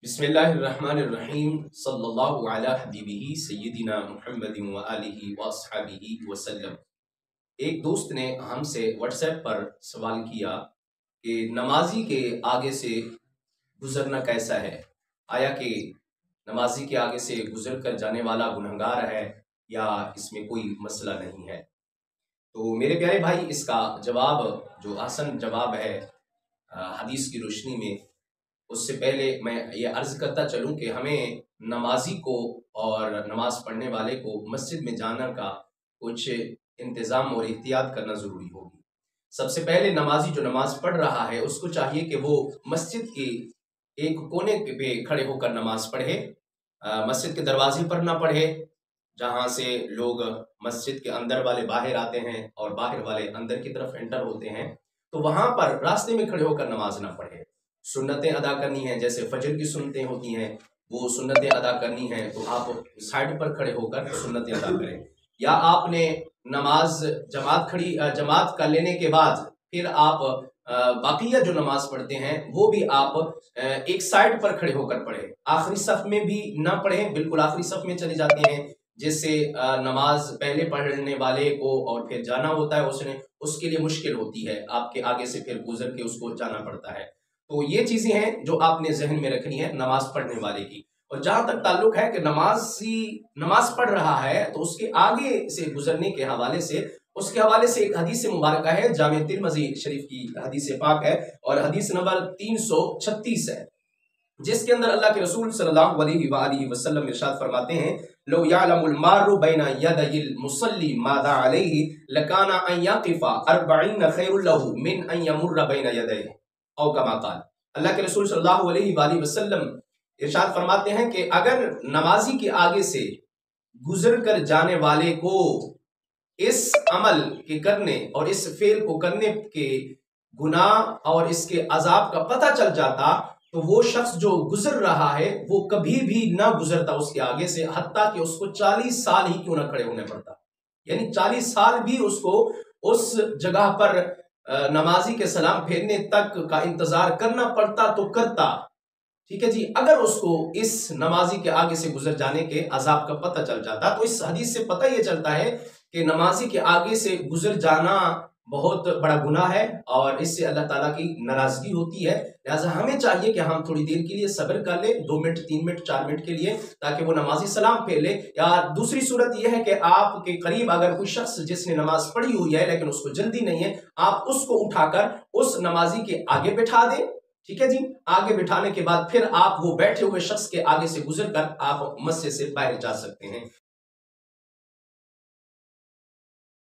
بسم اللہ الرحمن الرحیم صلی اللہ علی حبیبہ سیدنا محمد و آلہ و اصحابہ وسلم۔ ایک دوست نے ہم سے واٹس ایپ پر سوال کیا کہ نمازی کے آگے سے گزرنا کیسا ہے؟ آیا کہ نمازی کے آگے سے گزر کر جانے والا گنہگار ہے یا اس میں کوئی مسئلہ نہیں ہے؟ تو میرے پیارے بھائی، اس کا جواب جو آسن جواب ہے حدیث کی روشنی میں، اس سے پہلے میں یہ عرض کرتا چلوں کہ ہمیں نمازی کو اور نماز پڑھنے والے کو مسجد میں جانا کا کچھ انتظام اور احتیاط کرنا ضروری ہوگی۔ سب سے پہلے نمازی جو نماز پڑھ رہا ہے اس کو چاہیے کہ وہ مسجد کے ایک کونے پہ کھڑے ہو کر نماز پڑھے، مسجد کے دروازے پر نہ پڑھے جہاں سے لوگ مسجد کے اندر والے باہر آتے ہیں اور باہر والے اندر کی طرف انٹر ہوتے ہیں، تو وہاں پر راستے میں کھڑے ہو کر نماز نہ پڑھے۔ سنتیں ادا کرنی ہیں، جیسے فجر کی سنتیں ہوتی ہیں، وہ سنتیں ادا کرنی ہیں تو آپ سائڈ پر کھڑے ہو کر سنتیں ادا کریں، یا آپ نے نماز جماعت کا لینے کے بعد پھر آپ باقیہ جو نماز پڑھتے ہیں وہ بھی آپ ایک سائڈ پر کھڑے ہو کر پڑھیں۔ آخری صف میں بھی نہ پڑھیں، بالکل آخری صف میں چلے جاتے ہیں، جس سے نماز پہلے پڑھنے والے کو اور پھر جانا ہوتا ہے، اس کے لیے مشکل ہوتی ہے، آپ کے آگے سے پھر گزر کے اس کو جانا پڑتا ہے۔ تو یہ چیزیں ہیں جو آپ نے ذہن میں رکھنی ہے نماز پڑھنے والے کی۔ اور جہاں تک تعلق ہے کہ نماز پڑھ رہا ہے تو اس کے آگے سے گزرنے کے حوالے سے ایک حدیث مبارکہ ہے، جامع ترمذی شریف کی حدیث پاک ہے اور حدیث نمبر 336 ہے، جس کے اندر اللہ کے رسول صلی اللہ علیہ وآلہ وسلم ارشاد فرماتے ہیں: لو یعلم المار بین یدی المصلی ماذا علیہ لکان ان یقف 40 خیر له من ان یمر بین یدیہ او کما قال۔ اللہ کے رسول صلی اللہ علیہ وآلہ وسلم ارشاد فرماتے ہیں کہ اگر نمازی کے آگے سے گزر کر جانے والے کو اس عمل کے کرنے اور اس فعل کو کرنے کے گناہ اور اس کے عذاب کا پتہ چل جاتا تو وہ شخص جو گزر رہا ہے وہ کبھی بھی نہ گزرتا اس کے آگے سے، حتیٰ کہ اس کو 40 سال ہی کیوں نہ کھڑے ہونے پڑتا، یعنی 40 سال بھی اس کو اس جگہ پر نمازی کے سلام پھیرنے تک کا انتظار کرنا پڑتا تو کرتا، ٹھیک ہے جی، اگر اس کو اس نمازی کے آگے سے گزر جانے کے عذاب کا پتہ چل جاتا۔ تو اس حدیث سے پتہ یہ چلتا ہے کہ نمازی کے آگے سے گزر جانا بہت بڑا گناہ ہے اور اس سے اللہ تعالیٰ کی ناراضگی ہوتی ہے، لہٰذا ہمیں چاہیے کہ ہم تھوڑی دیر کے لیے صبر کر لیں، 2 منٹ 3 منٹ 4 منٹ کے لیے، تاکہ وہ نمازی سلام پھیر لے۔ یا دوسری صورت یہ ہے کہ آپ کے قریب اگر کوئی شخص جس نے نماز پڑھی ہوئی ہے لیکن اس کو جلدی نہیں ہے، آپ اس کو اٹھا کر اس نمازی کے آگے بٹھا دیں، ٹھیک ہے جی، آگے بٹھانے کے بعد پھر آپ وہ بیٹھے ہوئے شخص کے آگے سے گزر کر آپ مسجد سے باہر جا سکتے ہیں۔